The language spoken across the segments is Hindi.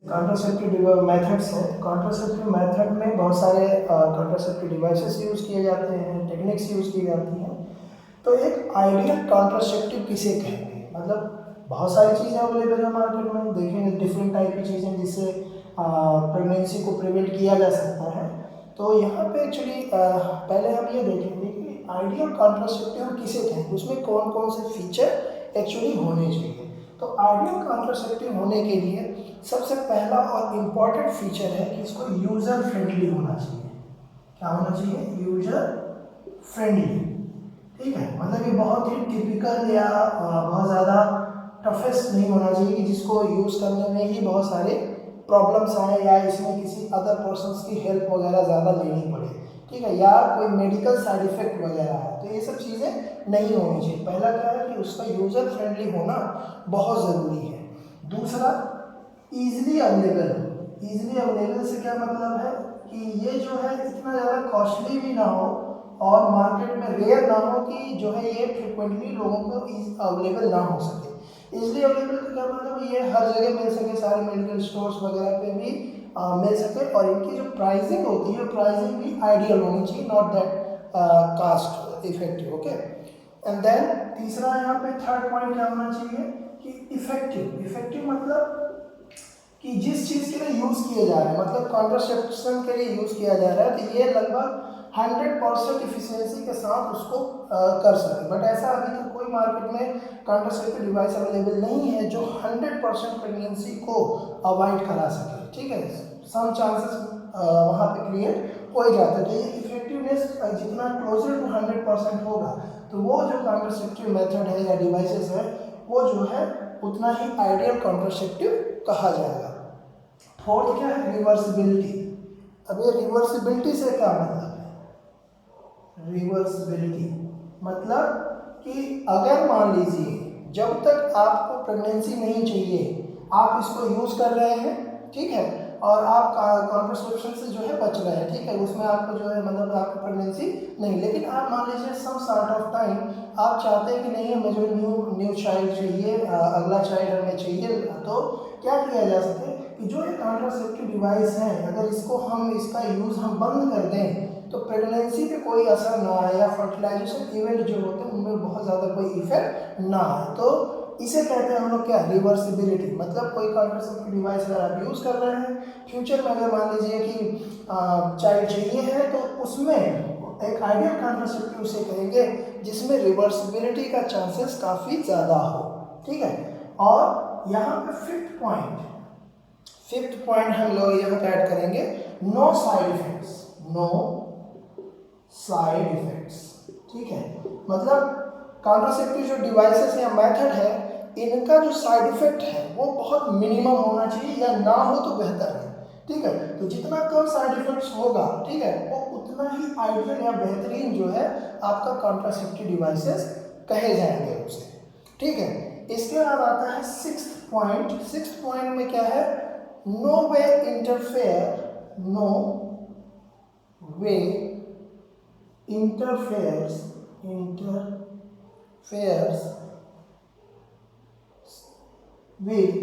कॉन्ट्रासेप्टिव मेथड्स है। कॉन्ट्रासेप्टिव मेथड में बहुत सारे कॉन्ट्रासेप्टिव डिवाइसेस यूज़ किए जाते हैं, टेक्निक्स यूज़ की जाती हैं। तो एक आइडियल कॉन्ट्रासेप्टिव किसे कहेंगे, मतलब बहुत सारी चीज़ें अवेलेबल है मार्केट में, देखेंगे डिफरेंट टाइप की चीज़ें जिससे प्रेगनेंसी को प्रिवेंट किया जा सकता है। तो यहाँ पे एक्चुअली पहले हम ये देखेंगे कि आइडियल कॉन्ट्रासेप्टिव हम किसे कहेंगे, उसमें कौन कौन से फीचर एक्चुअली होने चाहिए। तो आइडियल कॉन्ट्रासेप्टिव होने के लिए सबसे पहला और इम्पॉर्टेंट फीचर है कि इसको यूज़र फ्रेंडली होना चाहिए। क्या होना चाहिए? User friendly. ठीक है, मतलब ये बहुत ही टिपिकल या बहुत ज़्यादा टफेस्ट नहीं होना चाहिए कि जिसको यूज़ करने में ही बहुत सारे प्रॉब्लम्स आए या इसमें किसी अदर पर्सन्स की हेल्प वगैरह ज़्यादा लेनी पड़े। ठीक है, या कोई मेडिकल साइड इफेक्ट वगैरह है, तो ये सब चीज़ें नहीं होनी चाहिए। पहला क्या है कि उसका यूज़र फ्रेंडली होना बहुत ज़रूरी है। दूसरा, ईजिली अवेलेबल हो। ईजिली अवेलेबल से क्या मतलब है कि ये जो है इतना ज़्यादा कॉस्टली भी ना हो और मार्केट में रेयर ना हो कि जो है ये फ्रिक्वेंटली लोगों को अवेलेबल ना हो सके। इजिली अवेलेबल का क्या मतलब, ये हर जगह मिल सके, सारे मेडिकल स्टोर्स वगैरह पे भी मिल सके, और इनकी जो प्राइसिंग होती है प्राइसिंग भी आइडियल होनी चाहिए, not that cost effective. Okay, and then तीसरा यहाँ पे थर्ड पॉइंट क्या होना चाहिए कि इफेक्टिव। इफेक्टिव मतलब कि जिस चीज़ के लिए यूज़ किया जा रहा है, मतलब कॉन्ट्रासेप्शन के लिए यूज़ किया जा रहा है, तो ये लगभग 100% इफिशियंसी के साथ उसको कर सके। बट ऐसा अभी तक कोई मार्केट में कॉन्ट्रासेप्टिव डिवाइस अवेलेबल नहीं है जो 100% प्रेगनेंसी को अवॉइड करा सके। ठीक है, सम चांसेस वहाँ पे क्रिएट हो ही जाता है। तो ये इफेक्टिवनेस जितना क्लोजर टू 100% होगा, तो वो जो कॉन्ट्रासेप्टिव मेथड है या डिवाइसेस है वो जो है उतना ही आइडियल कॉन्ट्रासेप्टिव कहा जाएगा। फोर्थ क्या है? रिवर्सिबिलिटी। अब ये रिवर्सिबिलिटी से क्या मतलब है? रिवर्सिबिलिटी मतलब कि अगर मान लीजिए जब तक आपको प्रेगनेंसी नहीं चाहिए आप इसको यूज़ कर रहे हैं, ठीक है, और आप कॉन्ट्रासेप्शन से जो है बच रहे हैं, ठीक है, उसमें आपको जो है मतलब आपको प्रेगनेंसी नहीं, लेकिन आप मान लीजिए सम सॉर्ट ऑफ टाइम आप चाहते हैं कि नहीं हमें जो न्यू चाइल्ड चाहिए, अगला चाइल्ड हमें चाहिए, तो क्या किया जा सके कि जो ये कॉन्ट्रासेप्टिव डिवाइस है अगर इसको हम इसका यूज़ हम बंद कर दें तो प्रेगनेंसी पे कोई असर ना आए या फर्टिलाइजेशन इवेंट जो होते हैं उनमें बहुत ज़्यादा कोई इफेक्ट ना आए। तो इसे कहते हैं हम लोग क्या? रिवर्सिबिलिटी। मतलब कोई कॉन्ट्रासेप्टिव डिवाइस अगर आप यूज़ कर रहे हैं, फ्यूचर में अगर मान लीजिए कि चाइल्ड चाहिए है, तो उसमें एक आइडियल कॉन्ट्रासेप्टिव उसे कहेंगे जिसमें रिवर्सिबिलिटी का चांसेस काफ़ी ज़्यादा हो। ठीक है, और यहाँ पे फिफ्थ पॉइंट हम लोग यहाँ पे ऐड करेंगे, no side effects. No side effects. ठीक है, मतलब कॉन्ट्रासेप्टिव जो डिवाइसेस या मेथड है इनका जो साइड इफेक्ट है वो बहुत मिनिमम होना चाहिए या ना हो तो बेहतर है। ठीक है, तो जितना कम साइड इफेक्ट्स होगा, ठीक है, वो उतना ही आइडियल या बेहतरीन जो है आपका कॉन्ट्रासेप्टिव डिवाइसेस कहे जाएंगे उसे। ठीक है, इसके बाद आता है सिक्स्थ पॉइंट। सिक्स्थ पॉइंट में क्या है? No way interfere interferes with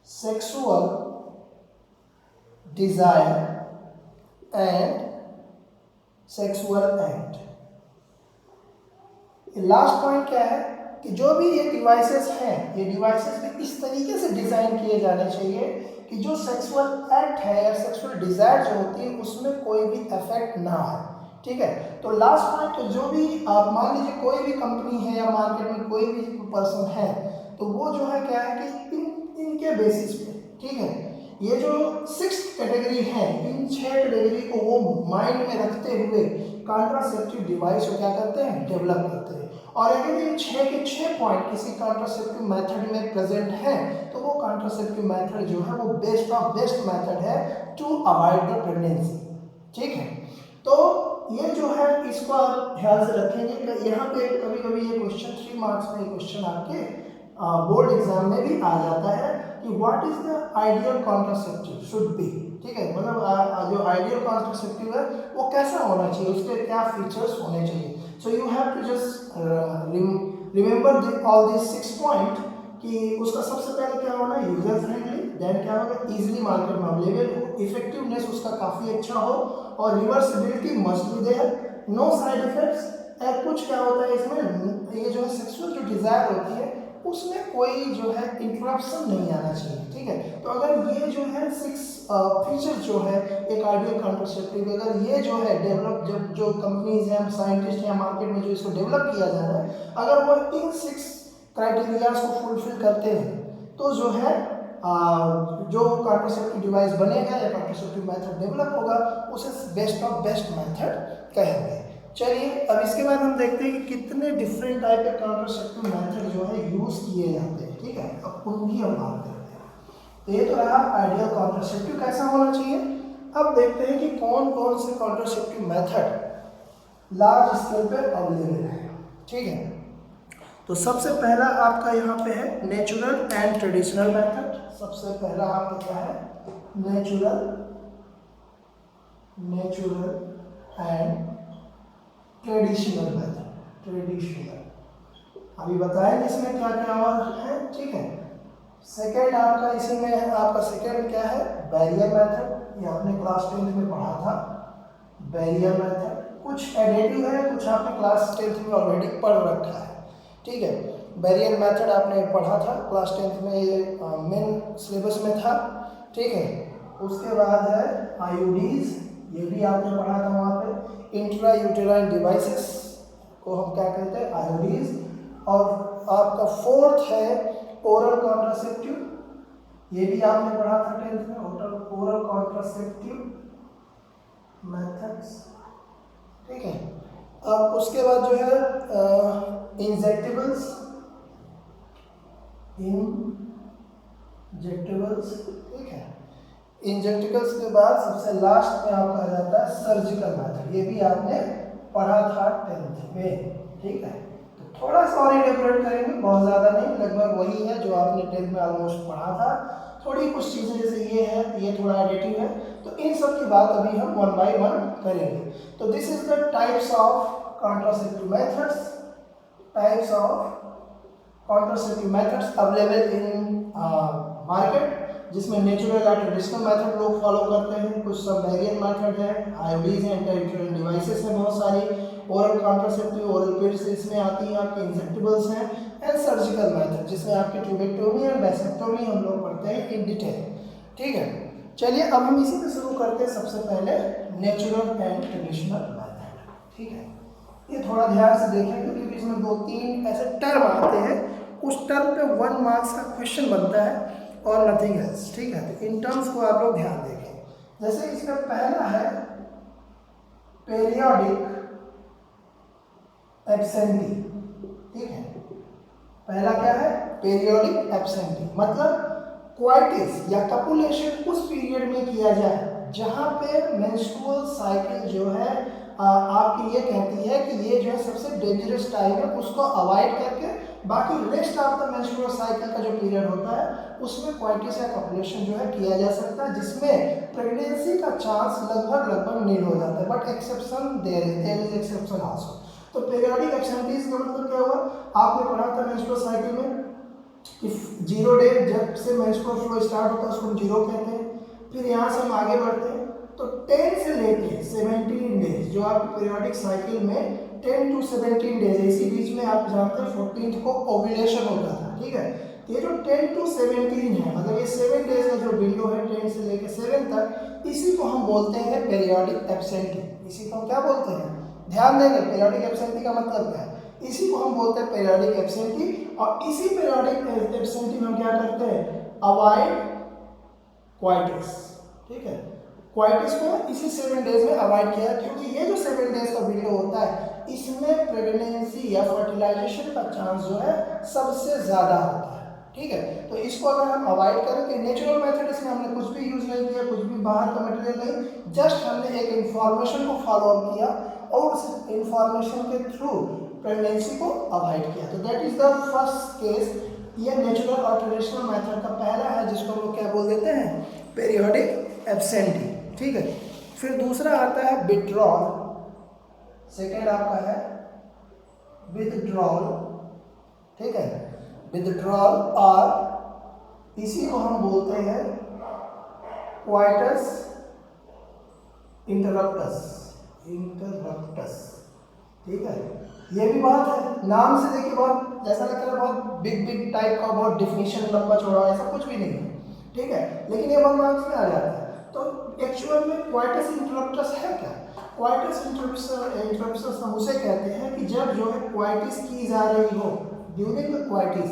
sexual desire and sexual act। Last point क्या है कि जो भी ये डिवाइसेस हैं, ये डिवाइसेस भी इस तरीके से डिज़ाइन किए जाने चाहिए कि जो सेक्सुअल एक्ट है या सेक्सुअल डिज़ायर जो होती है उसमें कोई भी इफेक्ट ना आए। ठीक है, तो लास्ट पॉइंट, तो जो भी आप मान लीजिए कोई भी कंपनी है या मार्केट में कोई भी पर्सन है, तो वो जो है क्या है कि इनके बेसिस पे, ठीक है, ये जो 6th कैटेगरी है, इन 6 कैटेगरी को वो माइंड में रखते हुए कॉन्ट्रासेप्टिव डिवाइस को क्या करते हैं? डेवलप करते हैं। और अगर ये 6 के 6 पॉइंट किसी कॉन्ट्रासेप्टिव मेथड में प्रेजेंट है तो वो कॉन्ट्रासेप्टिव मेथड जो है वो बेस्ट ऑफ बेस्ट मेथड है टू अवॉइड द प्रेगनेंसी। ठीक है, तो ये जो है इसको आप ध्यान से रखेंगे। यहाँ पे कभी कभी ये क्वेश्चन 3 मार्क्स में क्वेश्चन आपके बोर्ड एग्जाम में भी आ जाता है कि what is the ideal contraceptive should be. ठीक है, मतलब जो आइडियल कॉन्ट्रासेप्टिव है वो कैसा होना चाहिए, उसके क्या फीचर्स होने चाहिए। So you have to just remember all this 6 point कि उसका सबसे पहले क्या होना है? User friendly. देन क्या होगा, इजीली मार्केट में अवेलेबल हो, इफेक्टिवनेस उसका काफ़ी अच्छा हो और reversibility must be there, no side effects. और कुछ क्या होता है इसमें, ये जो है सेक्सुअल जो डिज़ायर होती है उसमें कोई जो है इंटरप्शन नहीं आना चाहिए, ठीक है। तो अगर ये जो है 6 फीचर जो है एक आइडियल कॉन्ट्रासेप्टिव, अगर ये जो है डेवलप, जब जो कंपनीज हैं, साइंटिस्ट या मार्केट में जो इसको डेवलप किया जा रहा है, अगर वो इन 6 क्राइटेरियाज को फुलफिल करते हैं तो जो है जो कॉन्ट्रासेप्टिव डिवाइस बनेगा या कॉन्ट्रासेप्टिव मेथड डेवलप होगा उसे बेस्ट ऑफ बेस्ट मेथड कहेंगे। चलिए अब इसके बाद हम देखते हैं कि कितने डिफरेंट टाइप के कॉन्ट्रासेप्टिव मेथड जो है यूज किए जाते हैं, ठीक है। अब उनकी हम बात करते हैं। तो ये तो रहा आइडियल कॉन्ट्रासेप्टिव कैसा होना चाहिए। अब देखते हैं कि कौन कौन से कॉन्ट्रासेप्टिव मेथड लार्ज स्केल पे अवेलेबल है, ठीक है। तो सबसे पहला आपका यहाँ पे है नेचुरल एंड ट्रेडिशनल मेथड। सबसे पहला आपका क्या है, natural and traditional method. Traditional अभी बताएंगे इसमें क्या क्या और है, ठीक है। सेकेंड आपका इसी में आपका सेकेंड क्या है, बैरियर मेथड। ये आपने क्लास 10th में पढ़ा था, बैरियर मेथड। कुछ एडिटिव है, कुछ आपने क्लास 10th में ऑलरेडी पढ़ रखा है, ठीक है। बैरियर मेथड आपने पढ़ा था क्लास 10th में, ये मेन सिलेबस में था, ठीक है। उसके बाद है आईयूडीज, ये भी आपने पढ़ा था वहाँ पे। इंट्रा यूटेराइन डिवाइसेस को हम क्या कहते हैं, आईयूडीज। और आपका फोर्थ है ओरल कॉन्ट्रासेप्टिव, ये भी आपने पढ़ा था 10th में, ओरल कॉन्ट्रासेप्टिव मेथड्स, ठीक है। अब उसके बाद जो है इंजेक्टेबल्स, ठीक है। इंजेक्टेबल्स के बाद सबसे लास्ट में आपका आ जाता है सर्जिकल मेथड, ये भी आपने पढ़ा था 10th में, ठीक है। तो थोड़ा सा और इलेबोरेट करेंगे, बहुत ज़्यादा नहीं, लगभग वही है जो आपने 10th में ऑलमोस्ट पढ़ा था। थोड़ी कुछ चीज़ें जैसे ये है, ये थोड़ा एडिटिव है, तो इन सब की बात अभी हम 1 by 1 करेंगे। तो this is the types of contraceptive methods, types of contraceptive methods available in market, जिसमें नेचुरल या ट्रेडिशनल मेथड लोग फॉलो करते हैं, कुछ सब बैरियर मेथड है, आईओडीज हैं, इंटरयूटेराइन डिवाइसेस हैं बहुत सारी, ओरल कॉन्ट्रासेप्टिव, ओरल पिल्स इसमें आती हैं, आपके इंजेक्टेबल्स हैं, एंड सर्जिकल मेथड जिसमें आपकी ट्यूबेक्टोमी और वैसेक्टोमी हम लोग पढ़ते हैं इन डिटेल, ठीक है। चलिए अब हम इसी में शुरू करते हैं। सबसे पहले नेचुरल एंड ट्रेडिशनल मेथड, ठीक है। ये थोड़ा ध्यान से देखेंगे क्योंकि इसमें 2-3 ऐसे टर्म आते हैं, उस टर्म पे 1 मार्क्स का क्वेश्चन बनता है और नथिंग एल्स, ठीक है। तो इन टर्म्स को आप लोग ध्यान देखें। जैसे इसका पहला है पेरियोडिक एब्सेंटी, ठीक है। पहला क्या है, पेरियोडिक एब्सेंटी, मतलब क्वाइटिस या कपुलेशन उस पीरियड में किया जाए जहां पे मेंस्ट्रुअल साइकिल जो है आपकी ये कहती है कि ये जो है सबसे डेंजरस टाइम है, उसको अवॉइड करके बाकी rest of the menstrual cycle का जो पीरियड होता है उसमें क्वाइटिस या कपुलेशन जो है किया जा सकता है, जिसमें प्रेगनेंसी का चांस लगभग नील हो जाता है। But exception there is exception also. तो पीरियोडिक एब्सेंटीज का मतलब क्या हुआ, आपने पढ़ा था मेंस्ट्रुअल साइकिल में कि 0 डे जब से मेंस्ट्रुअल फ्लो स्टार्ट होता है उसको हम 0 कहते हैं। फिर यहाँ से हम आगे बढ़ते हैं तो 10 से लेके 17 डेज जो आपकी पीरियोडिक साइकिल में 10 to 17 डेज, इसी बीच में आप जानते हैं 14th को ओव्यूलेशन होता था, ठीक है। ये जो 10 to 17 है, मतलब ये 7 डेज का जो विंडो है 10 से लेके 7 तक, इसी को हम बोलते हैं पीरियोडिक एब्सेंटी। इसी को हम क्या बोलते हैं, ध्यान देंगे पीरियोडिक एब्सेंटी का मतलब क्या है, इसी को हम बोलते हैं पीरियोडिक एब्सेंटी। और इसी पीरियोडिक एब्सेंटी में हम क्या करते हैं, अवॉइड क्वाइटिस, ठीक है। क्वाइटिस को इसी 7 डेज में अवॉइड किया क्योंकि ये जो 7 डेज का विंडो होता है इसमें प्रेगनेंसी या फर्टिलाइजेशन का चांस जो है सबसे ज़्यादा होता है, ठीक है। तो इसको अगर हम अवॉइड करें कि नेचुरल मेथड, इसमें हमने कुछ भी यूज़ नहीं किया, कुछ भी बाहर का मटेरियल नहीं, जस्ट हमने एक इंफॉर्मेशन को फॉलो अप किया और उस इंफॉर्मेशन के थ्रू प्रेगनेंसी को अवॉइड किया। तो that is the first case. ये नेचुरल और ट्रेडिशनल मेथड का पहला है जिसको हम लोग क्या बोल देते हैं, पीरियोडिक एब्सेंटी, ठीक है। फिर दूसरा आता है विथड्रॉल, सेकेंड आपका है विथड्रॉल, ठीक है। विथड्रॉल और इसी को हम बोलते हैं क्वाइटस इंटरप्टस। ठीक है, ये भी बात है, नाम से देखिए बहुत जैसा लगता है बहुत बिग टाइप का, बहुत डिफिनीशन लंबा चौड़ा, ऐसा कुछ भी नहीं है। ठीक है, लेकिन ये 1 मार्क्स में आ जाता है। तो एक्चुअल में क्वाइटस इंटरप्टस है क्या? क्वाइटस इंटरप्टस हम उसे कहते हैं कि जब जो है क्वाइटिस की जा रही हो, ड्यूरिंग द क्वाइटिस,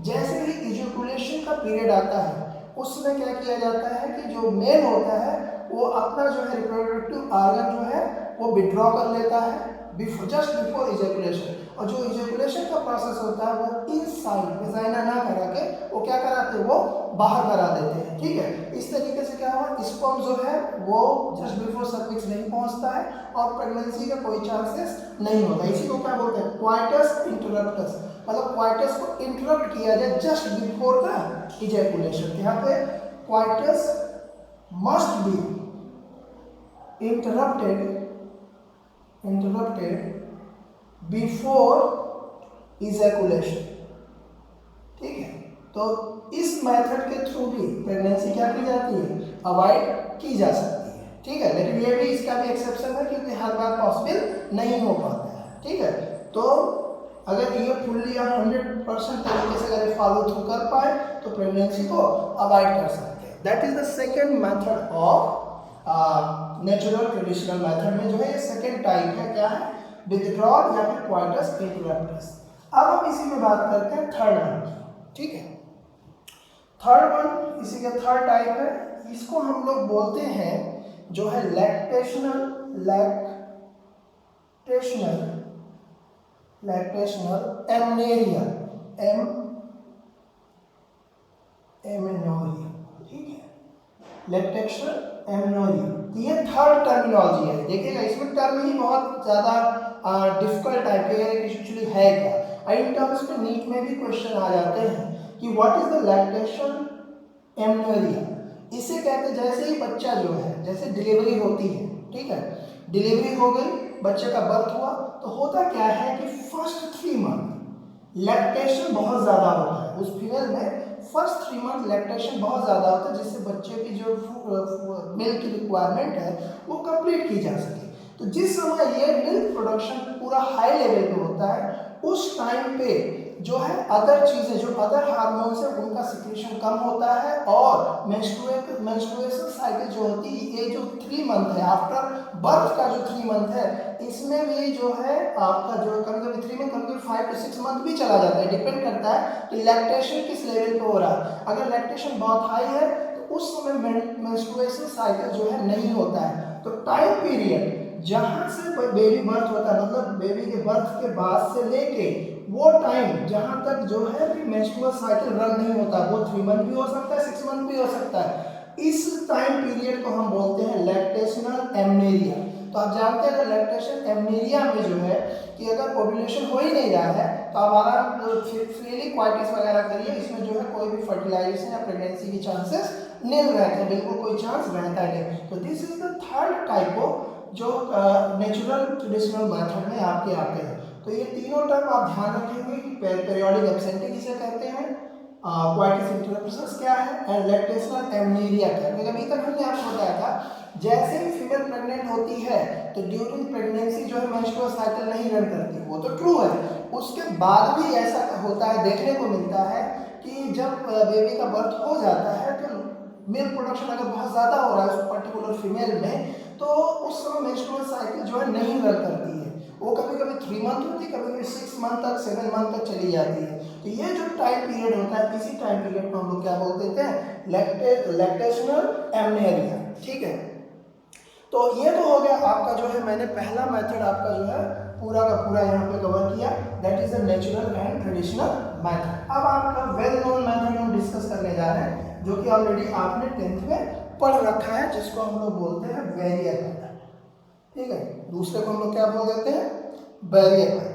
जैसे ही इजैकुलेशन का पीरियड आता है उसमें क्या किया जाता है कि जो मेल होता है वो अपना जो है रिप्रोडक्टिव ऑर्गन जो है वो विड्रॉ कर लेता है जस्ट बिफोर इजैकुलेशन, और जो इजैकुलेशन का प्रोसेस होता है वो इनसाइड वेजाइना ना करा के वो क्या कराते हैं, वो बाहर करा देते हैं। ठीक है, इस तरीके से क्या हुआ, स्पर्म जो है वो जस्ट बिफोर सर्विक्स नहीं पहुंचता है और प्रेगनेंसी का कोई चांसेस नहीं होता। इसी को क्या बोलते हैं, क्वाइटस इंटरप्टस, मतलब क्वाइटस को इंटरप्ट किया जाए जस्ट बिफोर द इजैकुलेशन। यहाँ पे coitus must be interrupted before ejaculation। ठीक है, तो इस मेथड के थ्रू भी प्रेगनेंसी क्या की जाती है, अवॉइड की जा सकती है। ठीक है, लेकिन ये भी इसका भी एक्सेप्शन है क्योंकि हर बार पॉसिबल नहीं हो पाता है। ठीक है, तो अगर ये फुल्ली या 100% तरीके से अगर फॉलो थ्रू कर पाए तो प्रेगनेंसी को अवॉइड कर सकते हैं। That is the second method of natural traditional method में जो है ये सेकेंड टाइप है, क्या है, विथड्रॉल या फिर क्वाइटस इंटरप्टस। अब हम इसी में बात करते हैं थर्ड वन की। ठीक है, थर्ड वन इसी का थर्ड टाइप है, इसको हम लोग बोलते हैं जो है लैक्टेशनल एमनेरिया, एमेनोरिया। ठीक है, लैक्टेशनल एमनोरिया, ये थर्ड टर्मिनोलॉजी है। देखिएगा इसमें टर्म ही बहुत ज़्यादा डिफिकल्ट टाइप के एक्चुअली है क्या, इन टर्म्स में नीट में भी क्वेश्चन आ जाते हैं कि what is the lactation amenorrhoea. इसे कहते हैं जैसे ही बच्चा जो है, जैसे डिलीवरी होती है, ठीक है, डिलीवरी हो गई, बच्चे का बर्थ हुआ, तो होता क्या है कि फर्स्ट 3 मंथ लैक्टेशन बहुत ज़्यादा होता है उस फीमेल में। फर्स्ट 3 मंथ लैक्टेशन बहुत ज़्यादा होता है जिससे बच्चे की जो मिल्क की रिक्वायरमेंट है वो कंप्लीट की जा सके। तो जिस समय ये मिल्क प्रोडक्शन पूरा हाई लेवल पे होता है उस टाइम पे जो है अदर चीज़ें, जो अदर हार्मोन्स है उनका सिक्रेशन कम होता है और मेंस्ट्रुएशन साइकिल जो होती है, ये जो 3 मंथ है आफ्टर बर्थ का जो 3 मंथ है, इसमें भी जो है आपका जो कभी-कभी 3 मंथ, कभी-कभी 5 to 6 मंथ भी चला जाता है, डिपेंड करता है कि लैक्टेशन किस लेवल पे हो रहा है। अगर लैक्टेशन बहुत हाई है तो उस समय मेंस्ट्रुएशन साइकिल जो है नहीं होता है। तो टाइम पीरियड जहाँ से बेबी बर्थ होता है, मतलब बेबी के बर्थ के बाद से लेके वो टाइम जहाँ तक जो है मेंस्ट्रुअल साइकिल रन नहीं होता, वो 3 मंथ भी हो सकता है, 6 मंथ भी हो सकता है। इस टाइम पीरियड को हम बोलते हैं लैक्टेशनल एमनेरिया। तो आप जानते हैं अगर लैक्टेशन एमनेरिया में जो है कि अगर ओव्यूलेशन हो ही नहीं रहा है तो हमारा फ्रीली क्वाइटिस वगैरह करिए, इसमें जो है कोई भी फर्टिलाइजेशन या प्रेगनेंसी की चांसेस नहीं रहते हैं, बिल्कुल कोई चांस रहता ही नहीं। तो this is the third type of जो नेचुरल ट्रेडिशनल मेथड में आपके आते हैं। तो ये तीनों टर्म आप ध्यान रखेंगे कि पेरियोडिक एब्सेंटी किसे कहते हैं, क्वाइटिस इंटरप्टस क्या है एंड लैक्टेशनल एमनेरिया क्या है। अभी तक हमने आपको बताया था जैसे ही फीमेल प्रेग्नेंट होती है तो ड्यूरिंग प्रेगनेंसी जो है मेंस्ट्रुअल साइकिल नहीं रन करती, वो तो ट्रू है। उसके बाद भी ऐसा होता है, देखने को मिलता है कि जब बेबी का बर्थ हो जाता है तो मिल्क प्रोडक्शन अगर बहुत ज़्यादा हो रहा है उस पर्टिकुलर फीमेल में, तो उस समय मेंस्ट्रुअल साइकिल जो है नहीं रन करती है, वो कभी कभी 3 मंथ होती है, कभी कभी 6 मंथ तक 7 मंथ तक चली जाती है। तो ये जो टाइम पीरियड होता है, इसी टाइम पीरियड को हम लोग क्या बोल देते हैं, लैक्टेशनल एमनेरिया। ठीक है, तो ये तो हो गया आपका जो है, मैंने पहला मेथड आपका जो है पूरा का पूरा यहाँ पे कवर किया, that is the natural and traditional method. अब आपका वेल नोन मेथड हम डिस्कस करने जा रहे हैं जो कि ऑलरेडी आपने 10th में पढ़ रखा है, जिसको हम लोग बोलते हैं वेरिएक मेथड। ठीक है, दूसरे को हम लोग क्या बोल देते हैं, वेरिएक मेथड।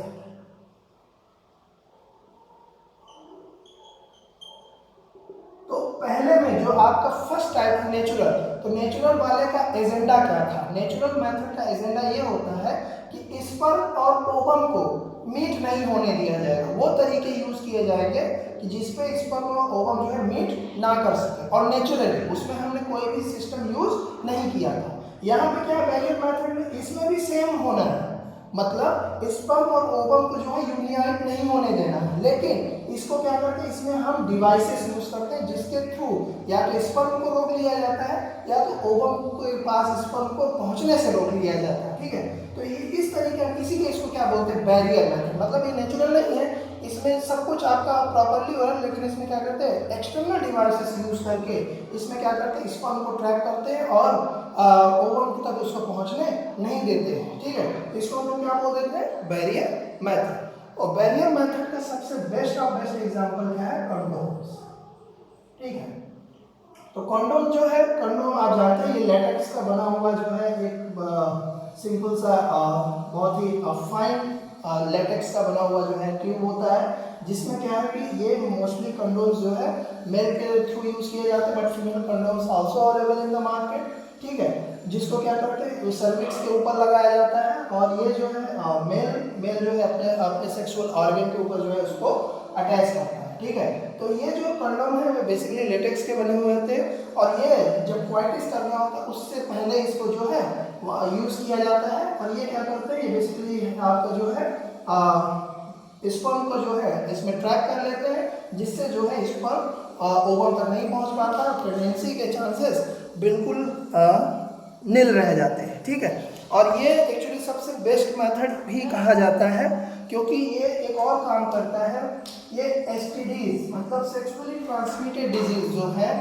तो पहले में जो आपका फर्स्ट टाइप है नेचुरल, तो नेचुरल वाले का एजेंडा क्या था, नेचुरल मेथड का एजेंडा ये होता है कि स्पर्म और ओवम को मीट नहीं होने दिया जाएगा, वो तरीके यूज़ किए जाएंगे कि जिसपे स्पर्म और ओवम जो है मीट ना कर सके, और नेचुरली उसमें हमने कोई भी सिस्टम यूज़ नहीं किया था। यहाँ पे क्या बैरियर मेथड में इसमें भी सेम होना है, मतलब स्पर्म और ओवम को जो है यूनियाइट नहीं होने देना है, लेकिन इसको क्या करते हैं, इसमें हम डिवाइसेस यूज करते हैं जिसके थ्रू या तो स्पर्म को रोक लिया जाता है या तो ओवम के पास स्पर्म को पहुंचने से रोक लिया जाता है। ठीक है, तो ये इस तरीके हम किसी के इसको क्या बोलते हैं, बैरियर मेथड। मतलब ये नेचुरल नहीं है, इसमें सब कुछ आपका प्रॉपरली हो रहा है, लेकिन इसमें क्या करते हैं, एक्सटर्नल डिवाइसेस यूज करके इसमें क्या करते हैं, स्पर्म को ट्रैप करते हैं और ओवम तक उसको पहुंचने नहीं देते हैं। ठीक है, इसको हम क्या बोल देते हैं, बैरियर मेथड। और बैरियर मेथड का सबसे बेस्ट ऑफ बेस्ट एग्जांपल क्या है, कंडोम्स। ठीक है, तो कंडोम जो है, कंडोम आप जानते हैं ये लेटेक्स का बना हुआ जो है एक सिंपल सा बहुत ही फाइन लेटेक्स का बना हुआ जो है ट्यूब होता है, जिसमें क्या है कि ये मोस्टली कंडोम्स जो है मेल के थ्रू यूज किए जाते हैं, but female condoms also available in the market. ठीक है, जिसको क्या करते हैं, वो सर्विक्स के ऊपर लगाया जाता है, और ये जो है मेल जो है अपने अपने सेक्सुअल ऑर्गन के ऊपर जो है उसको अटैच करता है। ठीक है, तो ये जो कंडोम है वो बेसिकली लेटेक्स के बने हुए होते हैं, और ये जब क्वाइटिस करना होता है उससे पहले इसको जो है यूज किया जाता है। और ये क्या करते हैं, ये बेसिकली आपका जो है स्पर्म को जो है इसमें ट्रैक कर लेते हैं, जिससे जो है स्पर्म ओवम तक नहीं पहुंच पाता, प्रेगनेंसी के चांसेस बिल्कुल नील रह जाते हैं। ठीक है, और ये एक्चुअली सबसे बेस्ट मेथड भी कहा जाता है, क्योंकि ये एक और काम करता है, ये एसटीडीज मतलब सेक्सुअली ट्रांसमिटेड डिजीज जो है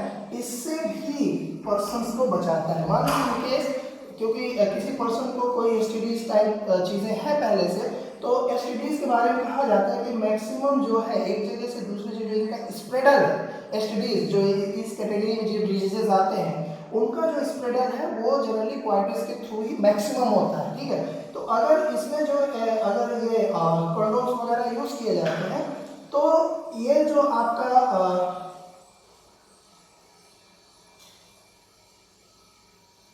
इससे भी पर्सन्स को बचाता है। मान लीजिए केस, क्योंकि किसी पर्सन को कोई एसटीडीज टाइप चीज़ें हैं पहले से, तो एसटीडीज के बारे में कहा जाता है कि मैक्सिमम जो है एक जगह से दूसरी जगह का स्प्रेडर एसटीडीज जो इस कैटेगरी में जो डिजीजेज आते हैं उनका जो स्प्रेडर है वो जनरली क्वाइटिस के थ्रू ही मैक्सिमम होता है। ठीक है, तो अगर इसमें जो अगर ये कंडोम्स वगैरह यूज किए जाते हैं तो ये जो आपका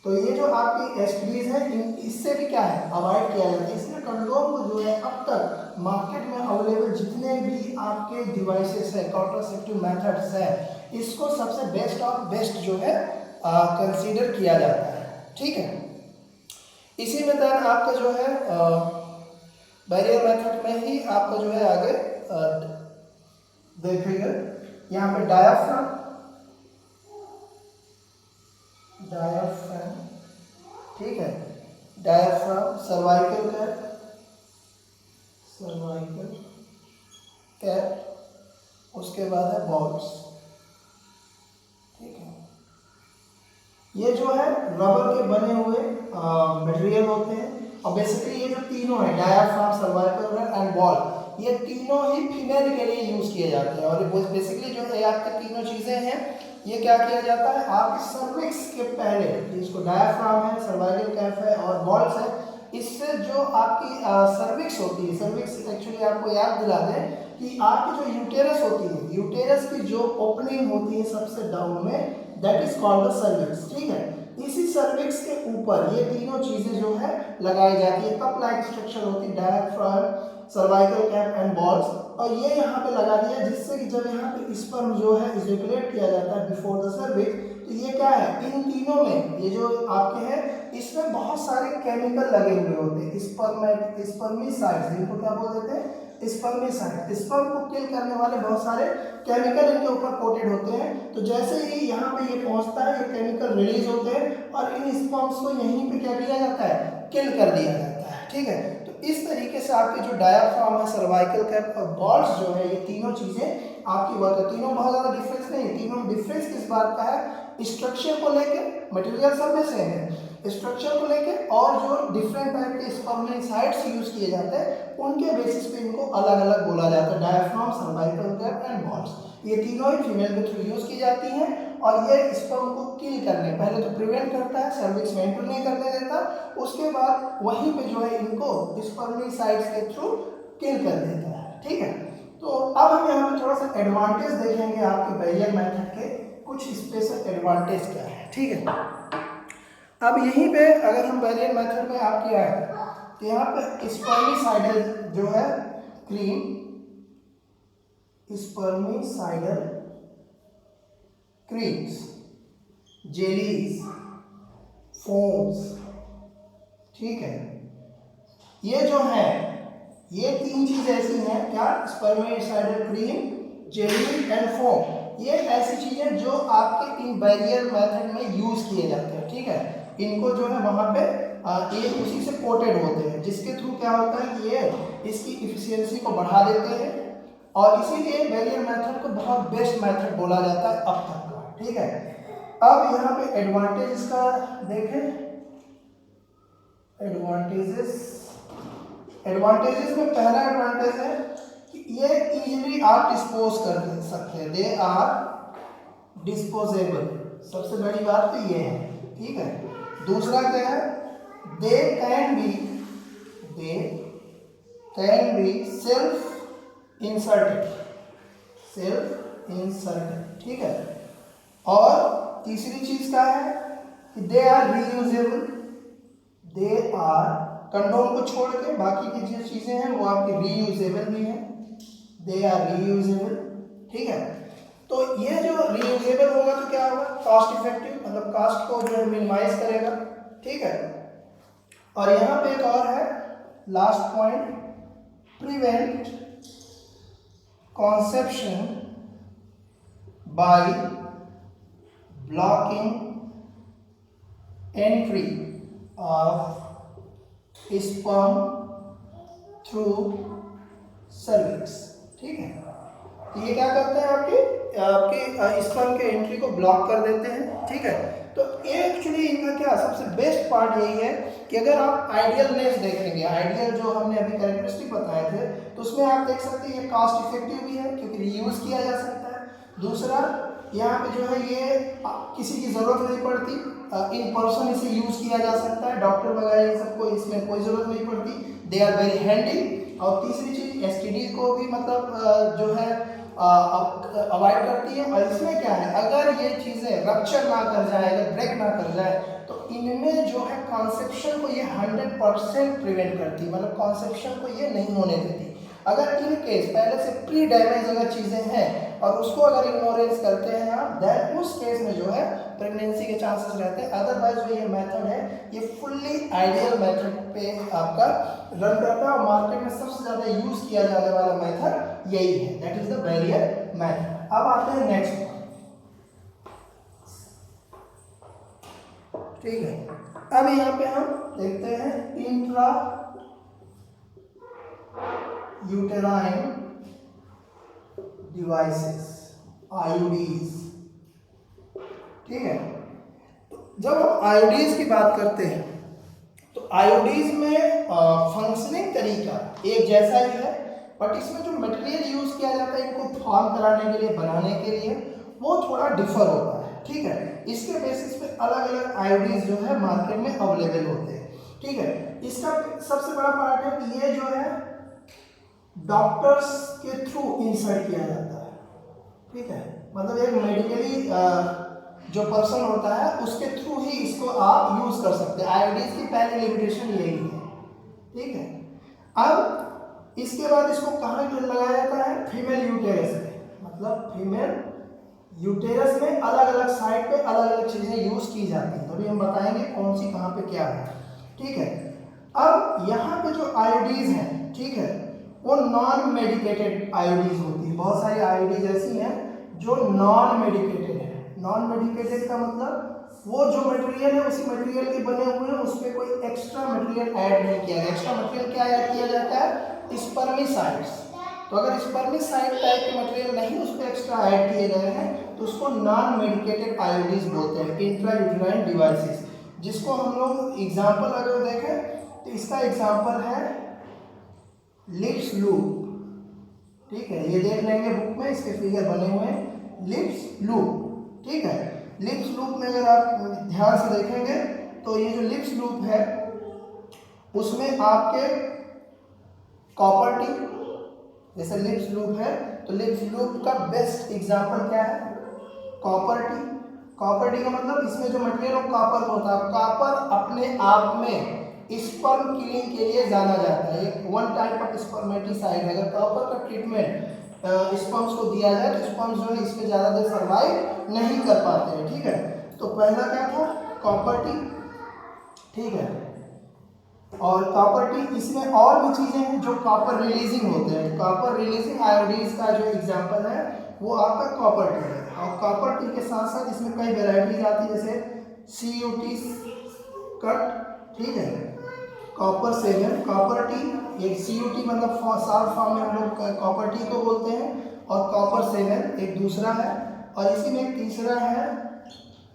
तो ये जो आपकी एसटीडीज है इससे भी क्या है अवॉइड किया जाता है। इसलिए कंडोम को जो है अब तक मार्केट में अवेलेबल जितने भी आपके डिवाइसेस है, कॉन्ट्रासेप्टिव मेथड्स है, इसको सबसे बेस्ट ऑफ बेस्ट जो है कंसीडर किया जाता है। ठीक है, इसी में देन आपका जो है बैरियर मेथड में ही आपका जो है आगे देखिएगा यहाँ पे डायाफ्राम, ठीक है, डायाफ्राम, सर्वाइकल कैप, उसके बाद है बॉल्स। ठीक है, ये जो है रबर के बने हुए मटेरियल होते हैं, और बेसिकली ये जो तीनों है डायाफ्राम, सर्वाइकल एंड बॉल, ये तीनों ही फीमेल के लिए यूज किए जाते हैं। और बेसिकली जो है आपके तीनों चीजें हैं, ये क्या किया जाता है, आपके सर्विक्स के पहले, जिसको डायाफ्राम है, सर्वाइकल कैप है और बॉल्स है, इससे जो आपकी सर्विक्स होती है, सर्विक्स एक्चुअली आपको याद दिला दें कि आपकी जो यूटेरस होती है, यूटेरस की जो ओपनिंग होती है सबसे डाउन में, that is called the cervix. ठीक है, इसी सर्विक्स के ऊपर ये तीनों चीजें जो है लगाई जाती है, कप लाइक स्ट्रक्चर होती है, diaphragm, cervical cap and balls, और ये यहाँ पे लगा दिया, जिससे कि जब यहाँ पे स्पर्म जो है इजैकुलेट किया जाता है बिफोर द सर्विक्स, तो ये क्या है, इन तीनों में ये जो आपके हैं इसमें बहुत सारे केमिकल लगे हुए होते हैं, स्पर्मिसाइड्स, इनको क्या बोल देते हैं, स्पर्मिसाइड, स्पर्म को किल करने वाले बहुत सारे केमिकल इनके ऊपर कोटेड होते हैं। तो जैसे ही यहाँ पे ये पहुँचता है, ये केमिकल रिलीज होते हैं और इन स्पर्म्स को यहीं पे क्या किया जाता है, किल कर दिया जाता है। ठीक है, तो इस तरीके से आपके जो डायाफ्राम है, सर्वाइकल कैप और बॉल्स जो है, ये तीनों चीजें आपकी वर्क है। तीनों बहुत ज्यादा डिफरेंस नहीं, तीनों डिफरेंस किस बात का है, स्ट्रक्चर को लेके, मटेरियल सब में सेम है, स्ट्रक्चर को लेके, और जो डिफरेंट टाइप के स्पर्मिसाइड्स यूज किए जाते हैं उनके बेसिस पे इनको अलग अलग बोला जाता है, diaphragm, cervical cap and balls. ये तीनों ही फीमेल के थ्रू यूज की जाती हैं, और ये स्पर्म को किल करने, पहले तो प्रिवेंट करता है, सर्विक्स में एंटर नहीं करने देता, उसके बाद वहीं पे जो है इनको स्पर्मिसाइड्स के थ्रू किल कर देता है। ठीक है, तो अब हम यहाँ पे थोड़ा सा एडवांटेज देखेंगे आपके बैरियर मेथड के, कुछ स्पेशल एडवांटेज क्या है। ठीक है, अब यहीं पे अगर हम बैरियर मेथड में आप क्या है कि यहाँ पे स्पर्मिसाइडल जो है cream, spermicidal creams, jellies, foams, ठीक है। ये जो है ये 3 चीज ऐसी हैं, क्या, spermicidal cream, jelly and foam. ये ऐसी चीजें जो आपके इन बैरियर मेथड में यूज किए जाते हैं, ठीक है। इनको जो है वहां पे ये उसी से कोटेड होते हैं, जिसके थ्रू क्या होता है कि ये इसकी इफिशियंसी को बढ़ा देते हैं, और इसीलिए बैरियर मेथड को बहुत बेस्ट मेथड बोला जाता है अब तक का, ठीक है। अब यहाँ पे एडवांटेज का देखें, एडवांटेजेस में पहला एडवांटेज है कि ये इजीली आप डिस्पोज कर सकते हैं, दे आर डिस्पोजेबल, सबसे बड़ी बात तो ये है, ठीक है। दूसरा क्या है, they can be self inserted, ठीक है। और तीसरी चीज क्या है कि दे आर रीयूजेबल, कंडोम को छोड़ के बाकी की जो चीजें हैं वो आपकी रीयूजेबल भी हैं, दे आर रीयूजेबल, ठीक है। तो ये जो रीयूजेबल होगा तो क्या होगा, कॉस्ट इफेक्टिव, मतलब कॉस्ट को जो है मिनिमाइज करेगा, ठीक है। और यहाँ पे एक और है last point, prevent conception by blocking entry of sperm through cervix, ठीक है। तो ये क्या करते हैं, आपके स्पर्म के एंट्री को ब्लॉक कर देते हैं, ठीक है। तो ये एक्चुअली इनका क्या सबसे बेस्ट पार्ट यही है कि अगर आप आइडियलनेस देखेंगे, आइडियल जो हमने अभी कैरेक्टरिस्टिक बताए थे, तो उसमें आप देख सकते हैं ये कॉस्ट इफेक्टिव भी है क्योंकि रीयूज किया जा सकता है। दूसरा, यहाँ पे जो है ये किसी की ज़रूरत नहीं पड़ती, इन पर्सन इसे यूज़ किया जा सकता है, डॉक्टर वगैरह इन सबको इसमें कोई ज़रूरत नहीं पड़ती, दे आर वेरी हैंडी। और तीसरी चीज़, एसटीडी को भी मतलब जो है अवॉइड करती है। और इसमें क्या है, अगर ये चीज़ें रप्चर ना कर जाए, अगर ब्रेक ना कर जाए, तो इनमें जो है कॉन्सेप्शन को ये 100% प्रिवेंट करती है, मतलब कॉन्सेप्शन को ये नहीं होने देती। अगर इन केस पहले से प्री डैमेज अगर चीज़ें हैं और उसको अगर इग्नोरेंस करते हैं आप, दैट उस केस में जो है प्रेगनेंसी के चांसेस रहते हैं। अदरवाइज जो ये मेथड है ये फुल्ली आइडियल मेथड पे आपका रन करता है, और मार्केट में सबसे ज़्यादा यूज किया जाने वाला मेथड यही है, that is the barrier method. अब आते हैं नेक्स्ट, ठीक है। अब यहाँ पे हम देखते हैं इंट्रा यूटेराइन डिवाइसेस, आईयूडीज, ठीक है। जब हम आईयूडीज की बात करते हैं तो आईयूडीज में फंक्शनिंग तरीका एक जैसा ही है, बट इसमें जो मटेरियल यूज किया जाता है इनको फॉर्म कराने के लिए, बनाने के लिए, वो थोड़ा डिफर होता है, ठीक है। इसके बेसिस पे अलग अलग आईयूडीज जो है मार्केट में अवेलेबल होते हैं, ठीक है। इसका सबसे बड़ा पार्ट है कि ये जो है डॉक्टर्स के थ्रू इंसर्ट किया जाता है, ठीक है। मतलब एक मेडिकली जो पर्सन होता है उसके थ्रू ही इसको आप यूज कर सकते हैं। आईयूडीज की पहली लिमिटेशन यही है, ठीक है। अब इसके बाद इसको कहाँ लगाया जाता है, फीमेल यूटेरस में, मतलब फीमेल यूटेरस में अलग अलग साइड पे अलग अलग चीजें यूज की जाती हैं, तभी हम बताएंगे कौन सी कहाँ पे क्या है, ठीक है। अब यहाँ पे जो आईयूडीज हैं, ठीक है, वो नॉन मेडिकेटेड आईयूडीज होती है। बहुत सारी आईयूडीज ऐसी हैं जो नॉन मेडिकेटेड है। नॉन मेडिकेटेड का मतलब वो जो मटेरियल है उसी मटेरियल के बने हुए हैं, उस पर कोई एक्स्ट्रा मटेरियल ऐड नहीं किया गया। एक्स्ट्रा मटेरियल क्या ऐड किया जाता है, स्पर्मिसाइड्स। तो अगर स्पर्मिसाइड टाइप के मटेरियल नहीं उस पर एक्स्ट्रा ऐड किए गए हैं तो उसको नॉन मेडिकेटेड आईयूडीज बोलते हैं, इंट्रा यूटेराइन डिवाइसेस। जिसको हम लोग एग्जाम्पल अगर देखें तो इसका एग्जाम्पल है लिप्स लूप, ठीक है। ये देख लेंगे बुक में, इसके फिगर बने हुए हैं, लिप्स लूप, ठीक है। लिप्स लूप में अगर आप ध्यान से देखेंगे तो ये जो लिप्स लूप है उसमें आपके कॉपर टी, जैसे लिप्स लूप है तो लिप्स लूप का बेस्ट एग्जांपल क्या है, कॉपर टी। कॉपर टी का मतलब इसमें जो मटेरियल कॉपर होता है, कॉपर अपने आप में स्पर्म किलिंग के लिए जाना जाता है। एक वन टाइप ऑफ स्पर्मेटिसाइड है। अगर कॉपर का ट्रीटमेंट स्पर्म्स को दिया जाए तो स्पर्म्स जो है इस पे ज़्यादा देर सर्वाइव नहीं कर पाते हैं, ठीक है। तो पहला क्या था, कॉपर टी, ठीक है। और कॉपर टी, इसमें और भी चीज़ें हैं जो कॉपर रिलीजिंग होते हैं। कॉपर रिलीजिंग आयोडीज का जो एग्जाम्पल है वो आपका कॉपर टी है। और कॉपर टी के साथ साथ इसमें कई वेराइटीज आती है, जैसे CUT कट, ठीक है, कॉपर 7 कॉपर टी, ये CUT मतलब शॉर्ट फॉर्म में हम लोग कॉपर टी को बोलते हैं, और कॉपर 7 एक दूसरा है। और इसी में एक तीसरा है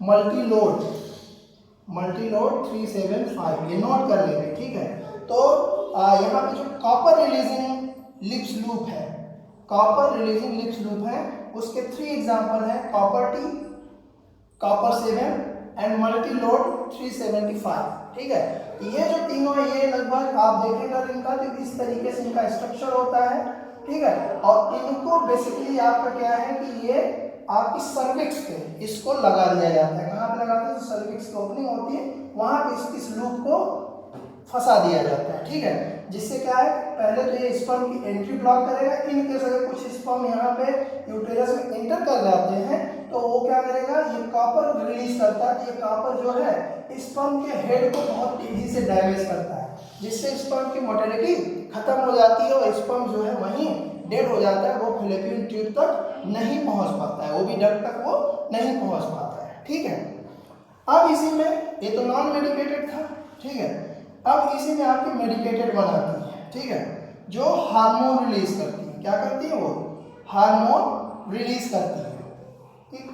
मल्टीलोड 375, ये नोट कर लेंगे, ठीक है। तो यहाँ पे जो कॉपर रिलीजिंग लिप्स लूप है, कॉपर रिलीजिंग लिप्स लूप है, उसके 3 एग्जाम्पल हैं, copper T, copper 7 and Multiload 375, ठीक है। ये जो तीनों है ये लगभग आप देखेंगे इनका तो इस तरीके से इनका स्ट्रक्चर होता है, ठीक है। और इनको बेसिकली आपका क्या है कि ये आपकी सर्विक्स पे इसको लगा दिया जाता है। कहाँ पे लगाते हैं, तो सर्विक्स की ओपनिंग होती है वहाँ पे इस लूप को फंसा दिया जाता है, ठीक है। जिससे क्या है, पहले तो ये स्पर्म की एंट्री ब्लॉक करेगा। इन केस अगर कुछ स्पर्म यहाँ पे यूटेरस में एंटर कर जाते हैं तो वो क्या करेगा, ये कॉपर रिलीज करता है। ये कॉपर जो है स्पर्म के हेड को बहुत तेजी से डैमेज करता है, जिससे स्पर्म की मोटिलिटी खत्म हो जाती है और स्पर्म जो है वहीं डेड हो जाता है। वो फैलोपियन ट्यूब तक नहीं पहुंच पाता है, वो भी डक्ट तक वो नहीं पहुंच पाता है, ठीक है। अब इसी में ये तो नॉन मेडिकेटेड था, ठीक है। अब इसी में आपकी मेडिकेटेड बनाती है, ठीक है, जो हार्मोन रिलीज करती है। क्या करती है, वो हार्मोन रिलीज करती है, ठीक।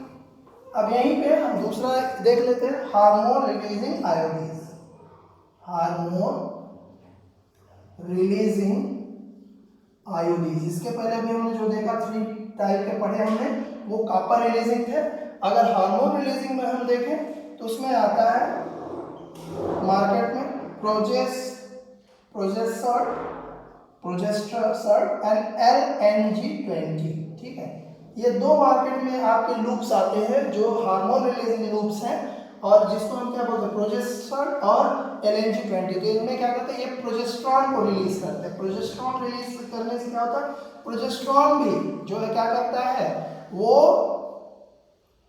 अब यहीं पे हम दूसरा देख लेते हैं, hormone releasing IUDs. Hormone releasing IUDs, इसके पहले भी हमने जो देखा 3 टाइप के पढ़े हमने, वो कॉपर रिलीजिंग थे। अगर हार्मोन रिलीजिंग में हम देखें तो उसमें आता है मार्केट में प्रोजेस्टेरोन एंड LNG20, ठीक है। ये 2 मार्केट में आपके लूप्स आते हैं जो हार्मोन रिलीजिंग लूप्स हैं, और जिसको हम क्या बोलते हैं, प्रोजेस्टेरोन और LNG20। तो इनमें क्या करते हैं, ये प्रोजेस्टेरोन को रिलीज करते हैं। प्रोजेस्टेरोन रिलीज करने से क्या होता है, प्रोजेस्टेरोन भी जो है क्या करता है, वो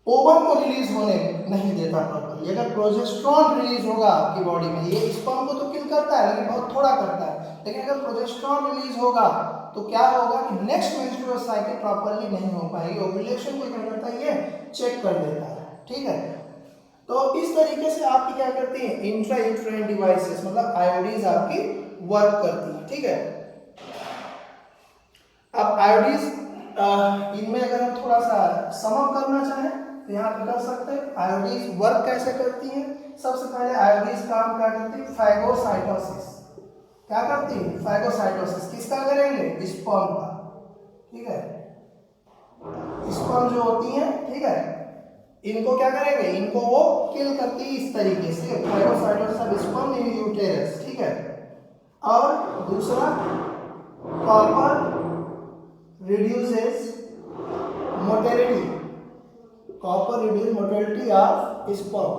ओवम को रिलीज होने नहीं देता प्रॉपर्ली। अगर प्रोजेस्टेरोन रिलीज होगा आपकी बॉडी में, ये स्पर्म को तो किल करता है लेकिन बहुत थोड़ा करता है, लेकिन अगर प्रोजेस्टेरोन रिलीज होगा तो क्या होगा कि नेक्स्ट मेंस्ट्रुअल साइकिल प्रॉपर्ली नहीं हो पाएगी। ओव्यूलेशन को क्या करता है, ये चेक कर देता है, ठीक है। तो इस तरीके से आपकी क्या करती है, इंट्रा यूट्राइन डिवाइसेस मतलब आयोडीज आपकी वर्क करती है, ठीक है। अब आयोडीज इनमें अगर हम थोड़ा सा समअप करना चाहें तो यहाँ पे कर सकते हैं। आयोडीज वर्क कैसे करती है, सबसे पहले आयोडीज काम क्या करती है, फैगोसाइटोसिस। क्या करती है, फैगोसाइटोसिस। किसका करेंगे, स्पर्म का, ठीक है। स्पर्म जो होती है, ठीक है, इनको क्या करेंगे, इनको वो किल करती है इस तरीके से, phagocytosis of sperm in uterus, ठीक है। और दूसरा, copper reduces motility, copper reduce motility of sperm,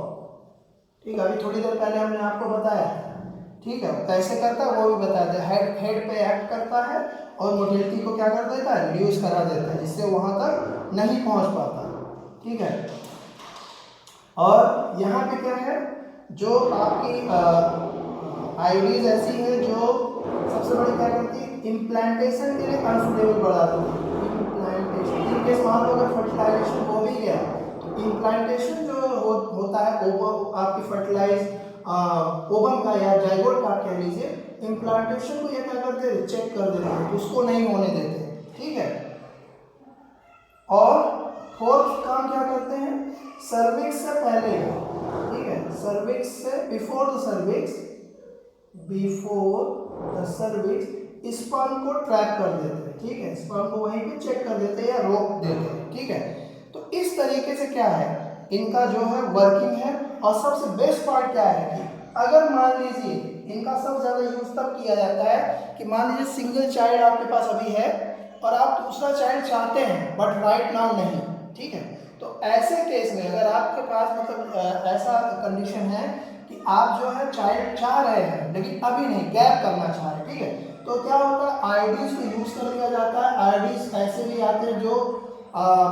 ठीक है। अभी थोड़ी देर पहले हमने आपको बताया, ठीक है, कैसे करता है वो भी बताया था। हेड पे एक्ट करता है और मोटिलिटी को क्या कर देता है, रिड्यूस करा देता है, जिससे वहां तक नहीं पहुंच पाता, ठीक है। और यहाँ पे क्या है, जो आपकी आयोडीज ऐसी है जो सबसे बड़ी क्या करती है, इम्प्लांटेशन के लिए कंफर्टेबल बढ़ाती है। इम्प्लांटेशन इन केस मान लो अगर फर्टिलाइजेशन हो भी गया तो इम्प्लांटेशन जो होता है ओवम आपकी फर्टिलाइज ओवम का या जाइगोट का कह लीजिए, इम्प्लांटेशन को ये क्या करते हैं, चेक कर देते हैं, उसको नहीं होने देते, ठीक है। और फोर्थ काम क्या करते हैं, सर्विक्स से पहले, ठीक है, सर्विक्स से बिफोर द सर्विक्स स्पर्म को ट्रैक कर देते हैं, ठीक है। स्पर्म को वहीं पे चेक कर देते हैं या रोक देते हैं, ठीक है। तो इस तरीके से क्या है, इनका जो है वर्किंग है। और सबसे बेस्ट पार्ट क्या है कि अगर मान लीजिए इनका सबसे ज़्यादा यूज तब किया जाता है कि मान लीजिए सिंगल चाइल्ड आपके पास अभी है और आप दूसरा चाइल्ड चाहते हैं बट राइट नाउ नहीं, ठीक है। तो ऐसे केस में अगर आपके पास मतलब ऐसा कंडीशन है कि आप जो है चाइल्ड चाह रहे हैं लेकिन अभी नहीं, गैप करना चाह रहे हैं, ठीक है, तो क्या होता है आईडीज को यूज कर लिया जाता है। आईडीज ऐसे भी आते हैं जो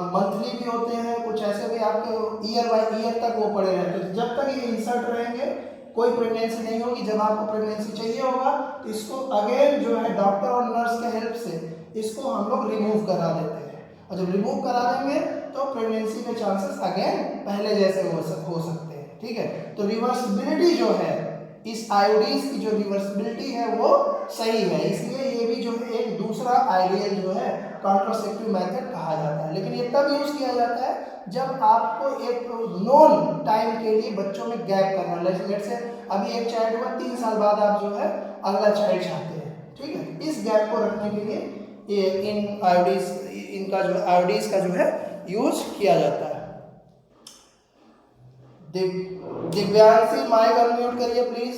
मंथली भी होते हैं, कुछ ऐसे भी आपके ईयर बाय ईयर तक वो पड़े रहते हैं। जब तक ये इंसर्ट रहेंगे कोई प्रेगनेंसी नहीं होगी। जब आपको प्रेगनेंसी चाहिए होगा तो इसको अगेन जो है डॉक्टर और नर्स के हेल्प से इसको हम लोग रिमूव करा देते हैं, और जब रिमूव करा देंगे तो प्रेगनेंसी के चांसेस अगेन पहले जैसे हो सकते हैं, ठीक है। तो रिवर्सिबिलिटी जो है इस आयोडीज की जो रिवर्सिबिलिटी है वो सही है, इसलिए ये भी जो है एक दूसरा आइडियल जो है कॉन्ट्रासेप्टिव मेथड कहा जाता है। लेकिन ये तब यूज किया जाता है जब आपको एक नोन टाइम के लिए बच्चों में गैप करना, लेट से अभी एक चाइल्ड हुआ, 3 साल बाद आप जो है अगला चाइल्ड चाहते हैं, ठीक है। इस गैप को रखने के लिए ये इन आयोडीज इनका जो आयोडीज का जो है यूज किया जाता है। दिव्यांशी माइक अनम्यूट करिए प्लीज।